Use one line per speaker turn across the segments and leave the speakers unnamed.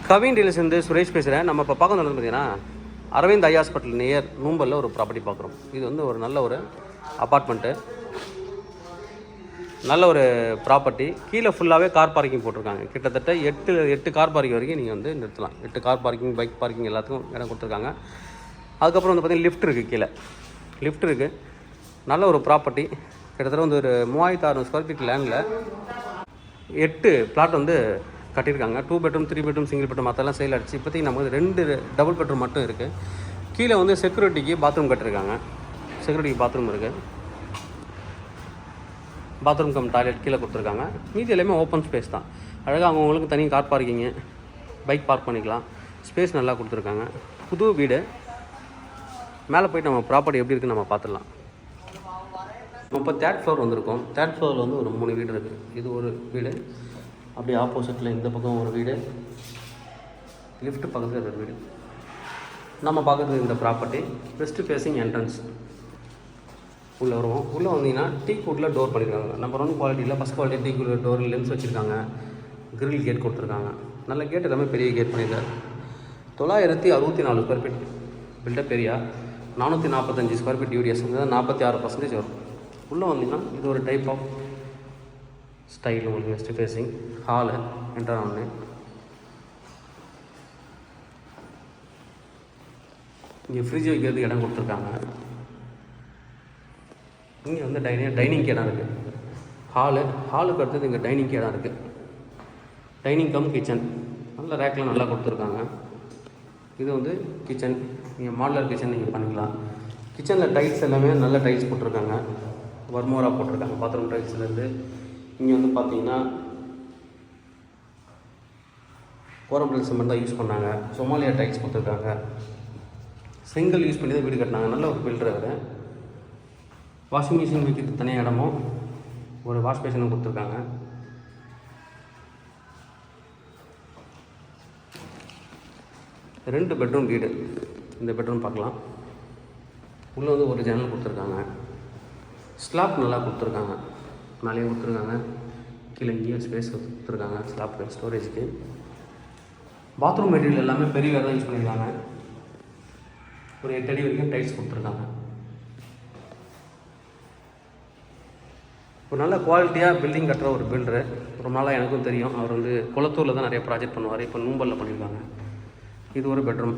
Kavin dealers வந்து சுரேஷ் பேசுகிறேன். நம்ம இப்போ பார்க்க நடந்து பார்த்தீங்கன்னா அரவிந்த் ஐ ஹாஸ்பிட்டல் நியர் நூம்பலில் ஒரு ப்ராப்பர்ட்டி பார்க்குறோம். இது வந்து ஒரு நல்ல ஒரு அப்பார்ட்மெண்ட்டு, நல்ல ஒரு ப்ராப்பர்ட்டி. கீழே ஃபுல்லாகவே கார் பார்க்கிங் போட்டிருக்காங்க. கிட்டத்தட்ட எட்டு கார் பார்க்கிங் வரைக்கும் நீங்கள் வந்து நிறுத்தலாம். 8 கார் பார்க்கிங், பைக் பார்க்கிங் எல்லாத்துக்கும் இடம் கொடுத்துருக்காங்க. அதுக்கப்புறம் வந்து பார்த்திங்கன்னா லிஃப்ட் இருக்குது, கீழே லிஃப்ட் இருக்குது. நல்ல ஒரு ப்ராப்பர்ட்டி. கிட்டத்தட்ட வந்து ஒரு 3600 ஸ்கொயர் ஃபீட் லேண்டில் 8 பிளாட் வந்து கட்டியிருக்காங்க. 2 பெட்ரூம், 3 பெட்ரூம், சிங்கிள் பெட்ரூம் மற்றெல்லாம் சேல் அடிச்சு இப்போதைக்கு நமக்கு 2 டபுள் பெட்ரூம் மட்டும் இருக்குது. கீழே வந்து செக்யூரிட்டிக்கு பாத்ரூம் கட்டியிருக்காங்க. செக்யூரிட்டிக்கு பாத்ரூம் இருக்குது. பாத்ரூம் கம் டாய்லெட் கீழே கொடுத்துருக்காங்க. மீதி எல்லாமே ஓப்பன் ஸ்பேஸ் தான். அழகாக அவங்கவுங்களுக்கு தனி கார் பார்க்கிங்கு, பைக் பார்க் பண்ணிக்கலாம். ஸ்பேஸ் நல்லா கொடுத்துருக்காங்க. புது வீடு. மேலே போய்ட்டு நம்ம ப்ராப்பர்ட்டி எப்படி இருக்குன்னு நம்ம பார்த்துடலாம். இப்போ 3rd ஃப்ளோர் வந்திருக்கோம். 3rd ஃப்ளோரில் வந்து ஒரு 3 வீடு இருக்குது. இது ஒரு வீடு. அப்படியே ஆப்போசிட்டில் இந்த பக்கம் ஒரு வீடு, லிஃப்ட் பக்கத்தில் இருக்கிற வீடு. நம்ம பார்க்குறது இந்த ப்ராப்பர்ட்டி. West facing entrance. உள்ளே வருவோம். உள்ளே வந்தீங்கன்னா டீக் வுட்டில் டோர் பண்ணியிருக்காங்க. நம்பர் 1 குவாலிட்டியில் ஃபஸ்ட் குவாலிட்டி டீக் வுட்டில் டோர், லென்ஸ் வச்சுருக்காங்க. கிரில் கேட் கொடுத்துருக்காங்க. நல்ல கேட், எல்லாமே பெரிய கேட் பண்ணியிருக்காரு. 964 square feet built up area, 445 square feet UDS, 46% வரும். உள்ளே வந்தீங்கன்னா இது ஒரு டைப் ஆஃப் ஸ்டைல். உங்களுக்கு வெஸ்ட் ஃபேஸிங் ஹாலு என்டர் ஆனே இங்கே ஃப்ரிட்ஜ் வைக்கிறதுக்கு இடம் கொடுத்துருக்காங்க. இங்கே வந்து டைனிங்க்கு இடம் இருக்குது. ஹாலுக்கு அடுத்தது இங்கே டைனிங்க்கு இடம் இருக்குது. Dining come kitchen. நல்ல ரேக்கில் நல்லா கொடுத்துருக்காங்க. இது வந்து கிச்சன். நீங்கள் மாடலர் கிச்சன் நீங்கள் பண்ணிக்கலாம். கிச்சனில் டைல்ஸ் எல்லாமே நல்ல டைல்ஸ் போட்டிருக்காங்க. வர்மோரா போட்டிருக்காங்க. பாத்ரூம் டைல்ஸ்லேருந்து இங்கே வந்து பார்த்தீங்கன்னா கோரம்பல் சிமெண்ட் தான் யூஸ் பண்ணாங்க. சொமாலியா டைல்ஸ் கொடுத்துருக்காங்க. செங்கல் யூஸ் பண்ணி தான் வீடு கட்டினாங்க. நல்ல ஒரு பில்டர் அவர். வாஷிங் மிஷின் வைக்கிறது தனியாக இடமும், ஒரு வாஷ் பேஷனும் கொடுத்துருக்காங்க. ரெண்டு பெட்ரூம் வீடு. இந்த பெட்ரூம் பார்க்கலாம். உள்ளே வந்து ஒரு ஜன்னல் கொடுத்துருக்காங்க. ஸ்லாப் நல்லா கொடுத்துருக்காங்க. மேலேயும் கொடுத்துருக்காங்க. கீழே இங்கேயும் ஸ்பேஸ் கொடுத்துருக்காங்க ஸ்லாப் ஸ்டோரேஜுக்கு. பாத்ரூம் மெட்டீரியல் எல்லாமே பெரிய வேறு தான் யூஸ் பண்ணியிருக்காங்க. ஒரு 8 அடி வரைக்கும் டைல்ஸ் கொடுத்துருக்காங்க. ஒரு நல்ல குவாலிட்டியாக பில்டிங் கட்டுற ஒரு பில்டரு. ரொம்ப நாளாக எனக்கும் தெரியும். அவர் வந்து குளத்தூரில் தான் நிறைய ப்ராஜெக்ட் பண்ணுவார். இப்போ நூம்பலில் பண்ணியிருக்காங்க. இது ஒரு பெட்ரூம்.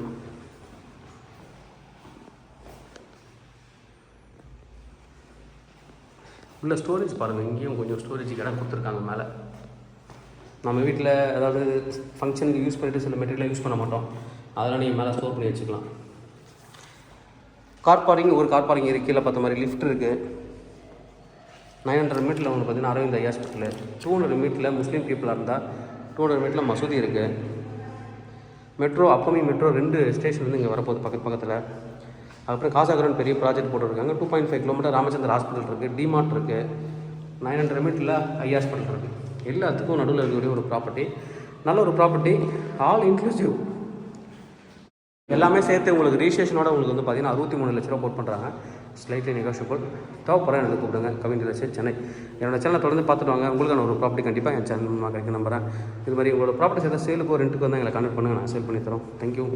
உள்ள ஸ்டோரேஜ் பாருங்கள். இங்கேயும் கொஞ்சம் ஸ்டோரேஜுக்கு இடம் கொடுத்துருக்காங்க. மேலே நம்ம வீட்டில் அதாவது ஃபங்க்ஷனுக்கு யூஸ் பண்ணிவிட்டு சில மெட்டீரியலாக யூஸ் பண்ண மாட்டோம். அதெல்லாம் நீங்கள் மேலே ஸ்டோர் பண்ணி வச்சுக்கலாம். கார் பார்க்கிங், ஒரு கார் பார்க்கிங் இருக்குது. கீழே பார்த்த மாதிரி லிஃப்ட் இருக்குது. 900 மீட்டரில் வந்து பார்த்திங்கன்னா அரவிந்த் ஐ ஹாஸ்பிட்டலு. 200 மீட்டரில் முஸ்லீம் பீப்புளாக இருந்தால் 200 மீட்டரில் மசூதி இருக்குது. மெட்ரோ, அப்கமிங் மெட்ரோ 2 ஸ்டேஷன் வந்து இங்கே வரப்போகுது பக்கத்தில். அதுக்கப்புறம் காசாகரன் பெரிய ப்ராஜெக்ட் போட்டுருக்காங்க. 2.5 கிலோமீட்டர் ராமச்சந்திர ஹாஸ்பிட்டல் இருக்குது. டிமார்ட் இருக்குது. 900 மீட்டரில் ஐ ஹாஸ்பிட்டல் இருக்குது. எல்லாத்துக்கும் நடுவில் இருக்கக்கூடிய ஒரு ப்ராப்பர்ட்டி. நல்ல ஒரு ப்ராப்பர்ட்டி. ஆல் இன்க்ளூசிவ் எல்லாமே சேர்த்து உங்களுக்கு ரிஜிஸ்ட்ரேஷனோட உங்களுக்கு வந்து பார்த்தீங்கன்னா 63 லட்ச ரூபா போட் பண்ணுறாங்க. Slightly negotiable. தேவைப்படுற எனக்கு கூப்பிடுங்க. கவின் டீலர்ஸ் சென்னை. என்னோடய சேனலை தொடர்ந்து பார்த்துட்டு வாங்க. உங்களுக்கான ஒரு ப்ராப்பர்ட்டி கண்டிப்பாக என் சேனல் நான் கிடைக்க நம்புகிறேன். இது மாதிரி உங்களோட ப்ராப்பர்ட்டி சேர்த்து சேலுக்கோ ரெண்ட்டுக்கு வந்து எங்களை கான்டெக்ட் பண்ணுங்கள். நான் சேல் பண்ணி தரோம். தேங்க்யூ.